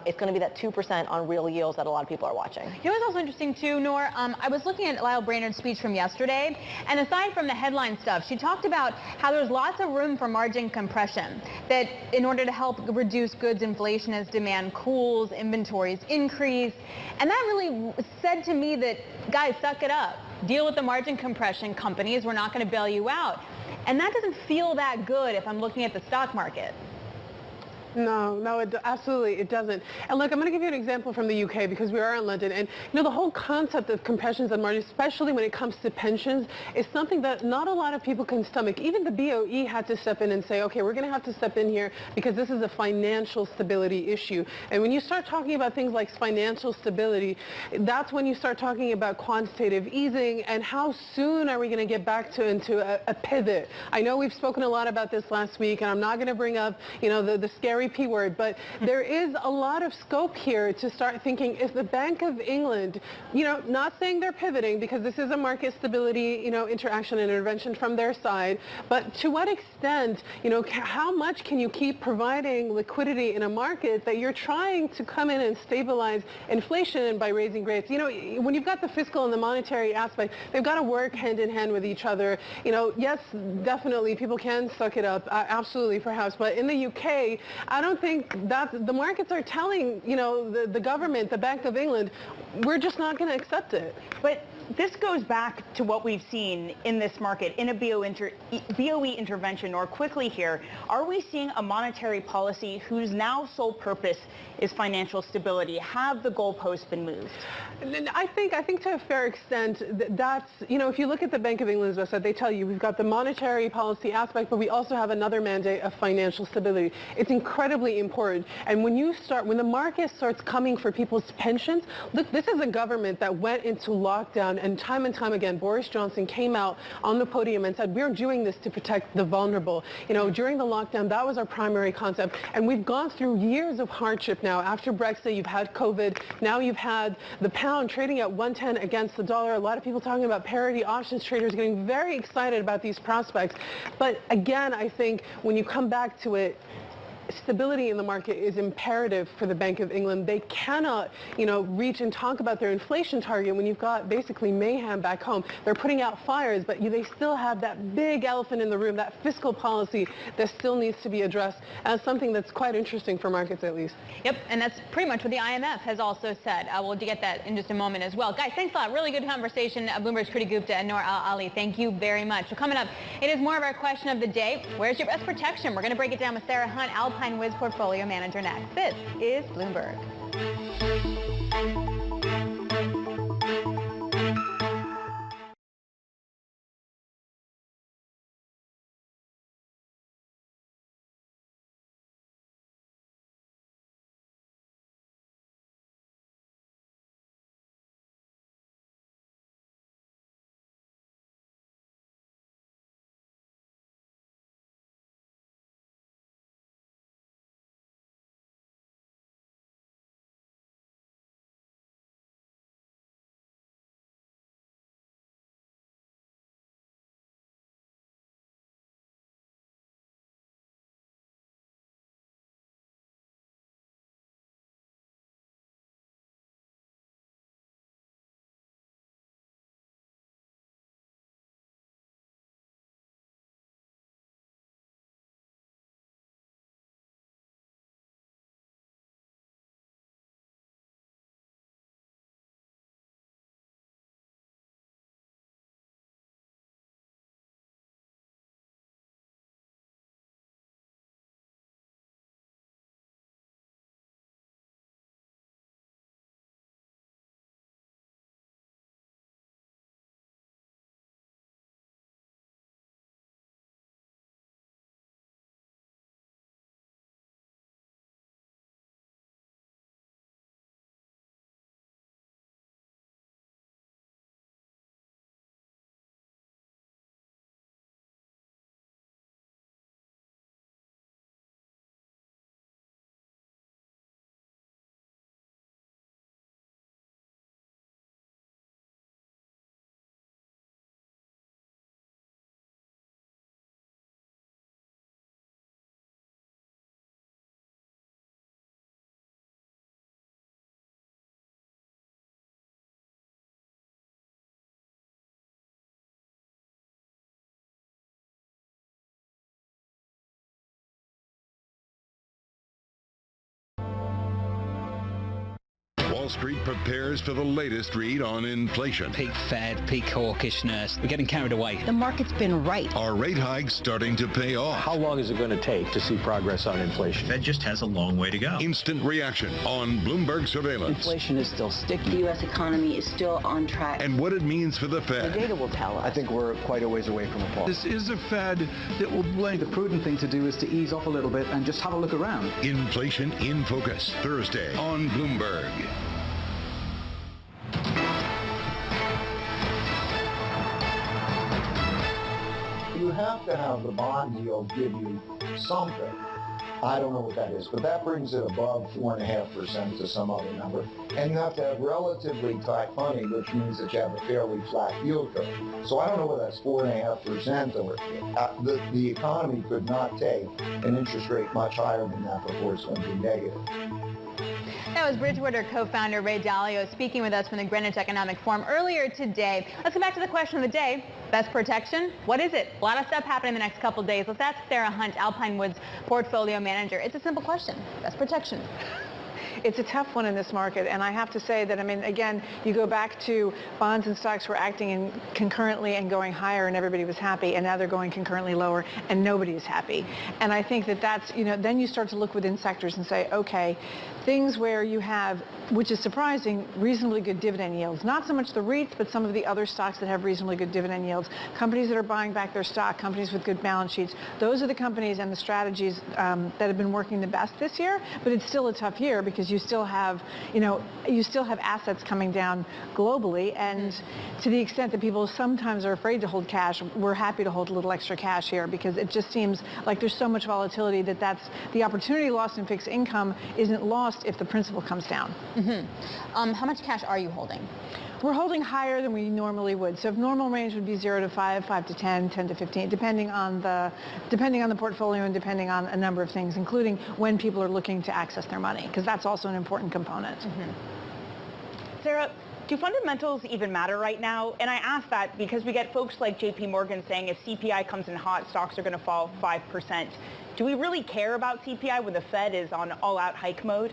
it's going to be that 2% on real yields that a lot of people are watching. You know what's also interesting too, Nora? I was looking at Lyle Brainerd's speech from yesterday, and aside from the headline stuff, she talked about how there's lots of room for margin compression, that in order to help reduce goods inflation as demand cools, inventories increase, and that really said to me that, guys, suck it up. Deal with the margin compression companies. We're not going to bail you out. And that doesn't feel that good if I'm looking at the stock market. No, absolutely it doesn't. And look, I'm going to give you an example from the UK because we are in London. And, you know, the whole concept of compressions and margins, especially when it comes to pensions, is something that not a lot of people can stomach. Even the BOE had to step in and say, okay, we're going to have to step in here because this is a financial stability issue. And when you start talking about things like financial stability, that's when you start talking about quantitative easing and how soon are we going to get back into a pivot. I know we've spoken a lot about this last week, and I'm not going to bring up, you know, the scary P word, but there is a lot of scope here to start thinking, is the Bank of England, you know, not saying they're pivoting because this is a market stability, you know, interaction and intervention from their side, but to what extent, you know, how much can you keep providing liquidity in a market that you're trying to come in and stabilize inflation by raising rates? You know, when you've got the fiscal and the monetary aspect, they've got to work hand in hand with each other. You know, yes, definitely people can suck it up, absolutely, perhaps, but in the UK, I don't think that the markets are telling, you know, the government, the Bank of England, we're just not going to accept it. But this goes back to what we've seen in this market in a BOE intervention, or quickly here. Are we seeing a monetary policy whose now sole purpose is financial stability? Have the goalposts been moved? I think to a fair extent, that's, if you look at the Bank of England's website, they tell you we've got the monetary policy aspect, but we also have another mandate of financial stability. It's incredibly important. And when the market starts coming for people's pensions, look, this is a government that went into lockdown, and time again, Boris Johnson came out on the podium and said, we're doing this to protect the vulnerable. During the lockdown, that was our primary concept. And we've gone through years of hardship now. After Brexit, you've had COVID. Now you've had the pound trading at 110 against the dollar. A lot of people talking about parity. Options traders getting very excited about these prospects. But again, I think when you come back to it, stability in the market is imperative for the Bank of England. They cannot, reach and talk about their inflation target when you've got basically mayhem back home. They're putting out fires, but they still have that big elephant in the room, that fiscal policy that still needs to be addressed as something that's quite interesting for markets at least. Yep, and that's pretty much what the IMF has also said. We'll get that in just a moment as well. Guys, thanks a lot. Really good conversation. Bloomberg's Kriti Gupta and Noor Al-Ali. Thank you very much. So coming up, it is more of our question of the day. Where's your best protection? We're going to break it down with Sarah Hunt, Alpine Wiz Portfolio Manager, next. This is Bloomberg. Wall Street prepares for the latest read on inflation. Peak Fed, peak hawkishness. We're getting carried away. The market's been right. Are rate hikes starting to pay off? How long is it going to take to see progress on inflation? Fed just has a long way to go. Instant reaction on Bloomberg Surveillance. Inflation is still sticky. The U.S. economy is still on track. And what it means for the Fed. The data will tell us. I think we're quite a ways away from a pause. This is a Fed that will blame. The prudent thing to do is to ease off a little bit and just have a look around. Inflation in Focus, Thursday on Bloomberg. You have to have the bond yield give you something. I don't know what that is, but that brings it above 4.5% to some other number. And you have to have relatively tight money, which means that you have a fairly flat yield curve. So I don't know whether that's 4.5% or the economy could not take an interest rate much higher than that before it's going to be negative. That was Bridgewater co-founder Ray Dalio speaking with us from the Greenwich Economic Forum earlier today. Let's go back to the question of the day. Best protection? What is it? A lot of stuff happening in the next couple of days. Let's ask Sarah Hunt, Alpine Woods Portfolio Manager. It's a simple question. Best protection. it's a tough one in this market. And I have to say that, I mean, again, you go back to bonds and stocks were acting in concurrently and going higher and everybody was happy, and now they're going concurrently lower and nobody is happy. And I think that that's, then you start to look within sectors and say, okay, things where you have, which is surprising, reasonably good dividend yields. Not so much the REITs, but some of the other stocks that have reasonably good dividend yields. Companies that are buying back their stock, companies with good balance sheets. Those are the companies and the strategies that have been working the best this year, but it's still a tough year because you still have, you still have assets coming down globally, and to the extent that people sometimes are afraid to hold cash, we're happy to hold a little extra cash here because it just seems like there's so much volatility that that's the opportunity lost in fixed income isn't lost if the principal comes down. How much cash are you holding? We're holding higher than we normally would. So if normal range would be 0 to 5, 5 to 10, 10 to 15, depending on the portfolio and depending on a number of things, including when people are looking to access their money, because that's also an important component. Sarah, do fundamentals even matter right now? And I ask that because we get folks like JP Morgan saying if CPI comes in hot, stocks are going to fall 5%. Do we really care about CPI when the Fed is on all-out hike mode?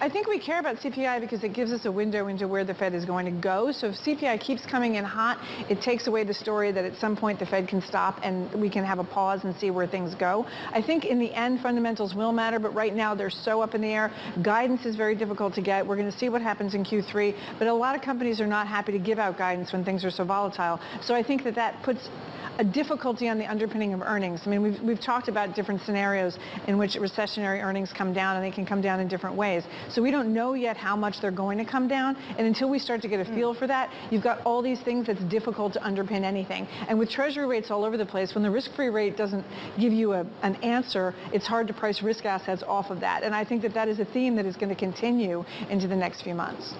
I think we care about CPI because it gives us a window into where the Fed is going to go. So if CPI keeps coming in hot, it takes away the story that at some point the Fed can stop and we can have a pause and see where things go. I think in the end, fundamentals will matter, but right now they're so up in the air. Guidance is very difficult to get. We're going to see what happens in Q3, but a lot of companies are not happy to give out guidance when things are so volatile. So I think that puts a difficulty on the underpinning of earnings. I mean, we've talked about different scenarios in which recessionary earnings come down, and they can come down in different ways. So we don't know yet how much they're going to come down, and until we start to get a feel for that, you've got all these things that's difficult to underpin anything. And with treasury rates all over the place, when the risk-free rate doesn't give you an answer, it's hard to price risk assets off of that. And I think that is a theme that is going to continue into the next few months.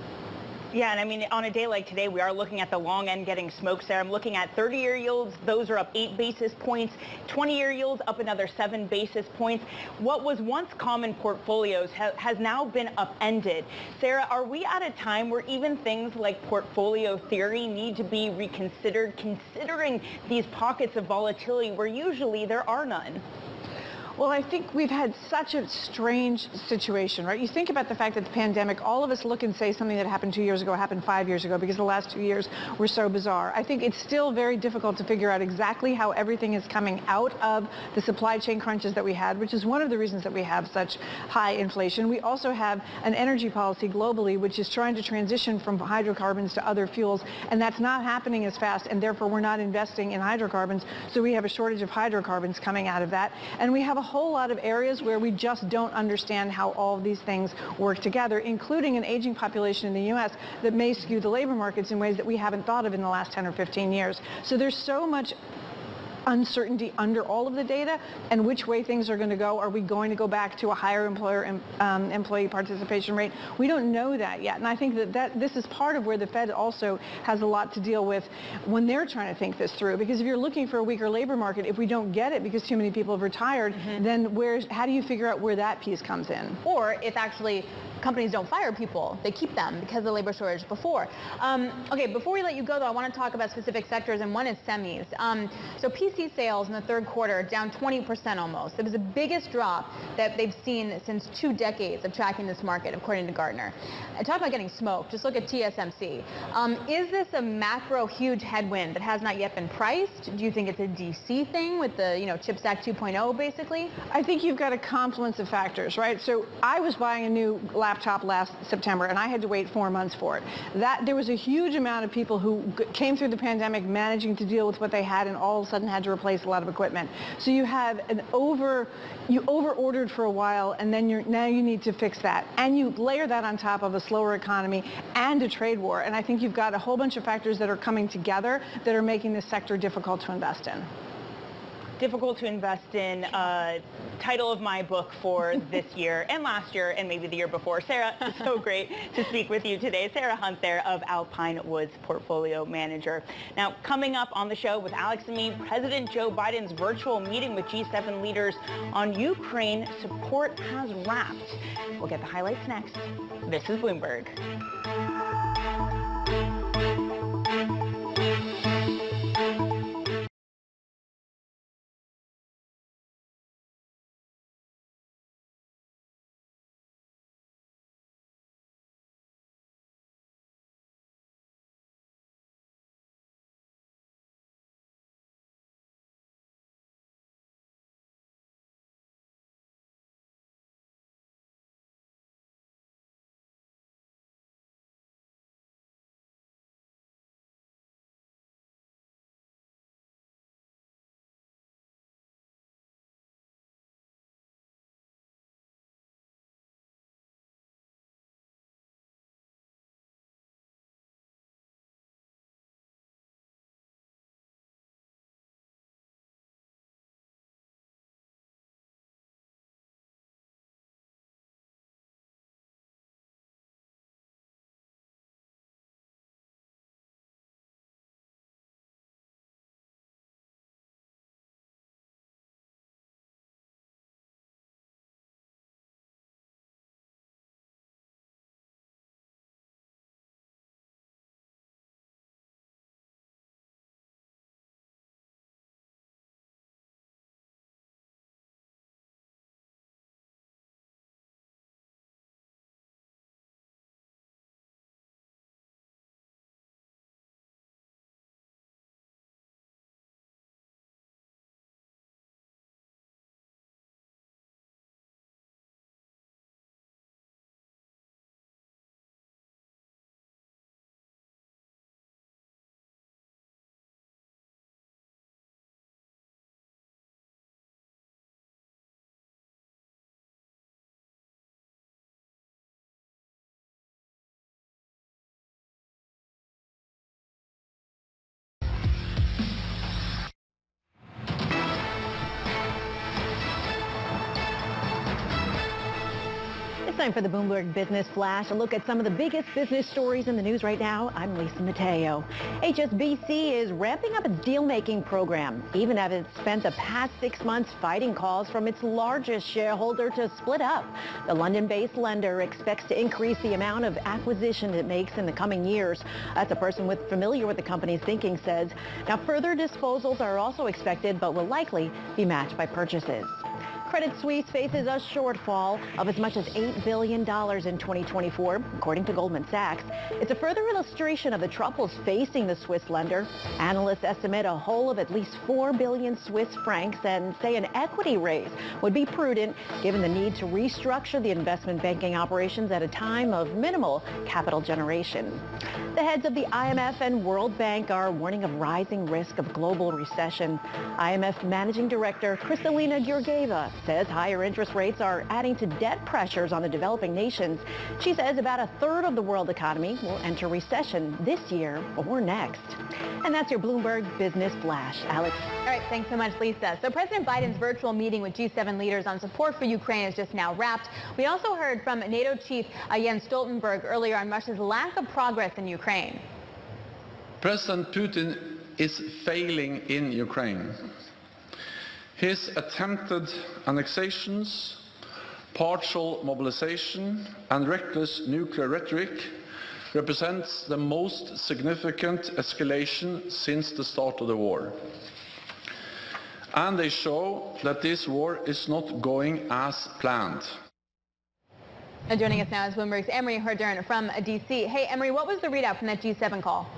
Yeah, and I mean, on a day like today, we are looking at the long end getting smoked there. I'm looking at 30-year yields. Those are up 8 basis points. 20-year yields up another 7 basis points. What was once common portfolios has now been upended. Sarah, are we at a time where even things like portfolio theory need to be reconsidered, considering these pockets of volatility where usually there are none? Well, I think we've had such a strange situation, right? You think about the fact that the pandemic, all of us look and say something that happened 2 years ago happened 5 years ago because the last 2 years were so bizarre. I think it's still very difficult to figure out exactly how everything is coming out of the supply chain crunches that we had, which is one of the reasons that we have such high inflation. We also have an energy policy globally, which is trying to transition from hydrocarbons to other fuels, and that's not happening as fast, and therefore we're not investing in hydrocarbons, so we have a shortage of hydrocarbons coming out of that. And we have a whole lot of areas where we just don't understand how all of these things work together, including an aging population in the U.S. that may skew the labor markets in ways that we haven't thought of in the last 10 or 15 years. So there's so much uncertainty under all of the data and which way things are going to go. Are we going to go back to a higher employee participation rate? We don't know that yet. And I think that this is part of where the Fed also has a lot to deal with when they're trying to think this through. Because if you're looking for a weaker labor market, if we don't get it because too many people have retired, then how do you figure out where that piece comes in? Or if actually companies don't fire people, they keep them because of the labor shortage before. Okay, before we let you go though, I want to talk about specific sectors, and one is semis. So PC sales in the third quarter down 20% almost. It was the biggest drop that they've seen since 2 decades of tracking this market, according to Gartner. And talk about getting smoked. Just look at TSMC. Is this a macro huge headwind that has not yet been priced? Do you think it's a DC thing with the CHIPS Act 2.0 basically? I think you've got a confluence of factors, right? So I was buying a new laptop last September and I had to wait 4 months for it. There was a huge amount of people who came through the pandemic managing to deal with what they had and all of a sudden had to replace a lot of equipment. So you have you over-ordered for a while and then now you need to fix that. And you layer that on top of a slower economy and a trade war. And I think you've got a whole bunch of factors that are coming together that are making this sector difficult to invest in. Difficult to invest in, title of my book for this year and last year and maybe the year before. Sarah, it's so great to speak with you today. Sarah Hunt there of Alpine Woods Portfolio Manager. Now, coming up on the show with Alex and me, President Joe Biden's virtual meeting with G7 leaders on Ukraine support has wrapped. We'll get the highlights next. This is Bloomberg. Time for the Bloomberg Business Flash. A look at some of the biggest business stories in the news right now. I'm Lisa Mateo. HSBC is ramping up its deal-making program, even as it's spent the past 6 months fighting calls from its largest shareholder to split up. The London-based lender expects to increase the amount of acquisition it makes in the coming years. That's a person familiar with the company's thinking says. Now, further disposals are also expected, but will likely be matched by purchases. Credit Suisse faces a shortfall of as much as $8 billion in 2024, according to Goldman Sachs. It's a further illustration of the troubles facing the Swiss lender. Analysts estimate a hole of at least 4 billion Swiss francs and say an equity raise would be prudent given the need to restructure the investment banking operations at a time of minimal capital generation. The heads of the IMF and World Bank are warning of rising risk of global recession. IMF Managing Director Kristalina Georgieva says higher interest rates are adding to debt pressures on the developing nations. She says about a third of the world economy will enter recession this year or next. And that's your Bloomberg Business Flash. Alex. All right, thanks so much, Lisa. So President Biden's virtual meeting with G7 leaders on support for Ukraine is just now wrapped. We also heard from NATO Chief Jens Stoltenberg earlier on Russia's lack of progress in Ukraine. President Putin is failing in Ukraine. His attempted annexations, partial mobilization and reckless nuclear rhetoric represents the most significant escalation since the start of the war. And they show that this war is not going as planned. And joining us now is Bloomberg's Emery Herdern from D.C. Hey, Emery, what was the readout from that G7 call?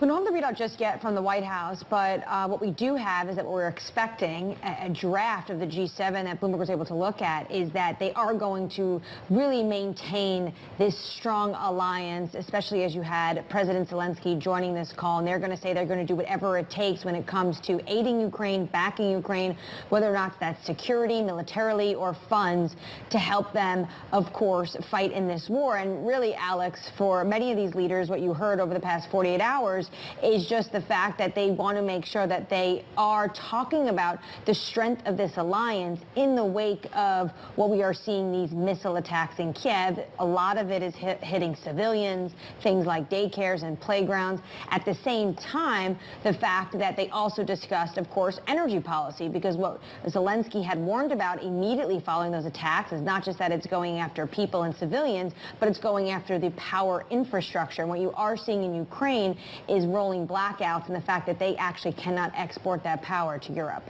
We don't have the readout just yet from the White House, but what we do have is that we're expecting a draft of the G7 that Bloomberg was able to look at is that they are going to really maintain this strong alliance, especially as you had President Zelensky joining this call, and they're going to say they're going to do whatever it takes when it comes to aiding Ukraine, backing Ukraine, whether or not that's security, militarily, or funds to help them, of course, fight in this war. And really, Alex, for many of these leaders, what you heard over the past 48 hours is just the fact that they want to make sure that they are talking about the strength of this alliance in the wake of what we are seeing, these missile attacks in Kiev. A lot of it is hitting civilians, things like daycares and playgrounds. At the same time, the fact that they also discussed, of course, energy policy, because what Zelensky had warned about immediately following those attacks is not just that it's going after people and civilians, but it's going after the power infrastructure. And what you are seeing in Ukraine is rolling blackouts and the fact that they actually cannot export that power to Europe.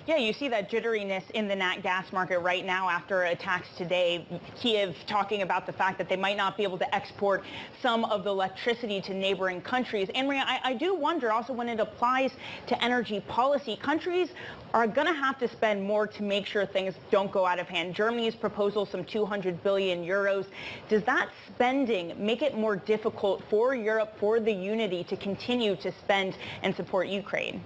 Yeah, you see that jitteriness in the nat gas market right now after attacks today. Kiev talking about the fact that they might not be able to export some of the electricity to neighboring countries. And Maria, I do wonder also when it applies to energy policy, countries are going to have to spend more to make sure things don't go out of hand. Germany's proposal, some 200 billion euros. Does that spending make it more difficult for Europe, for the unity to continue to spend and support Ukraine?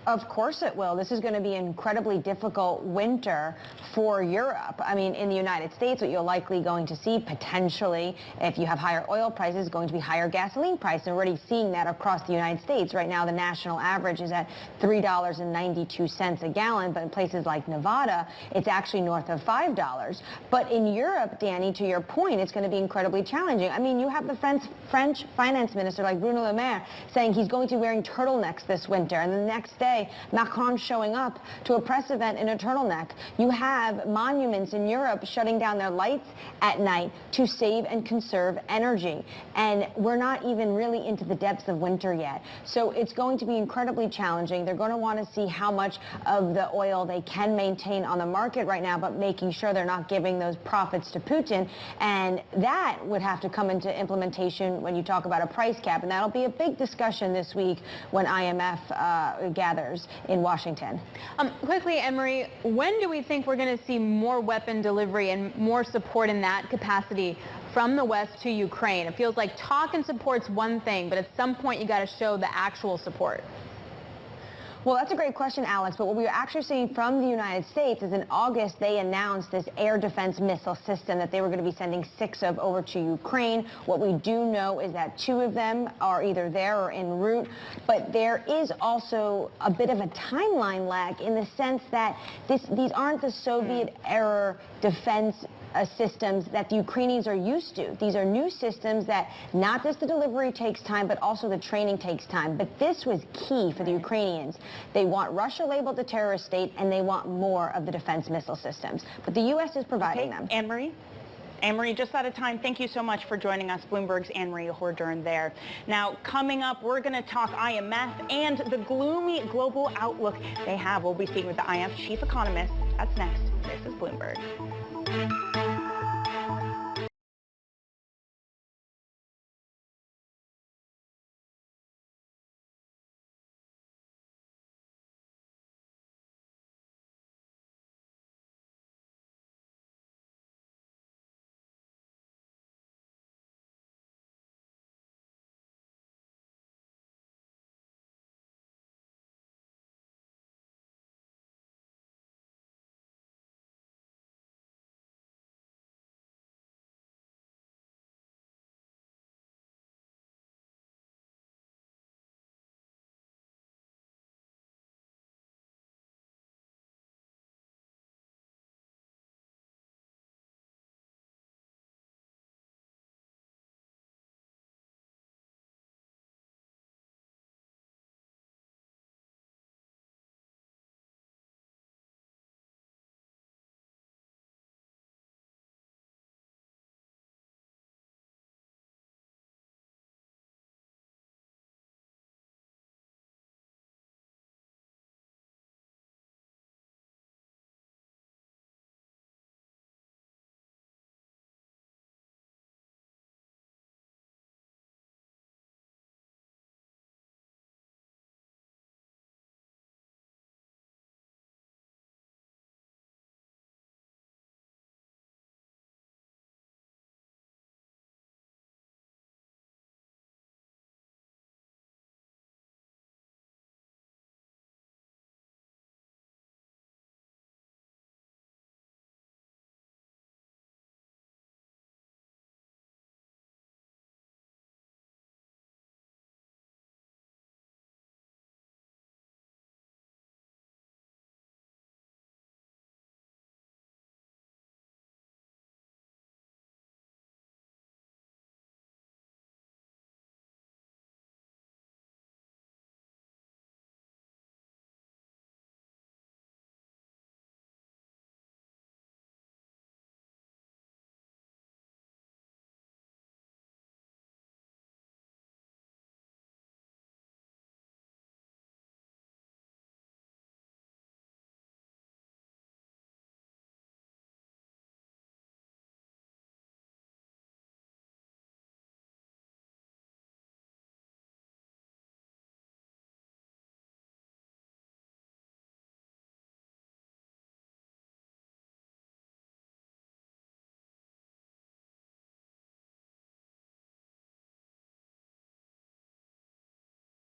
Of course it will. This is going to be an incredibly difficult winter for Europe. I mean, in the United States, what you're likely going to see potentially, if you have higher oil prices, is going to be higher gasoline prices. We're already seeing that across the United States. Right now, the national average is at $3.92 a gallon, but in places like Nevada, it's actually north of $5. But in Europe, Danny, to your point, it's going to be incredibly challenging. I mean, you have the French finance minister like Bruno Le Maire saying he's going to be wearing turtlenecks this winter, and the next day, Macron showing up to a press event in a turtleneck. You have monuments in Europe shutting down their lights at night to save and conserve energy. And we're not even really into the depths of winter yet. So it's going to be incredibly challenging. They're going to want to see how much of the oil they can maintain on the market right now, but making sure they're not giving those profits to Putin. And that would have to come into implementation when you talk about a price cap. And that'll be a big discussion this week when IMF gathers in Washington. Quickly, Emery, when do we think we're going to see more weapon delivery and more support in that capacity from the West to Ukraine? It feels like talk and support's one thing, but at some point you got to show the actual support. Well, that's a great question, Alex. But what we are actually seeing from the United States is in August, they announced this air defense missile system that they were going to be sending 6 of over to Ukraine. What we do know is that 2 of them are either there or en route. But there is also a bit of a timeline lag in the sense that these aren't the Soviet-era defense systems that the Ukrainians are used to. These are new systems that not just the delivery takes time, but also the training takes time. But this was key for the Ukrainians. They want Russia labeled a terrorist state, and they want more of the defense missile systems. But the U.S. is providing them. Anne-Marie? Anne-Marie, just out of time, thank you so much for joining us. Bloomberg's Anne-Marie Hordern there. Now, coming up, we're going to talk IMF and the gloomy global outlook they have. We'll be speaking with the IMF chief economist. That's next. This is Bloomberg.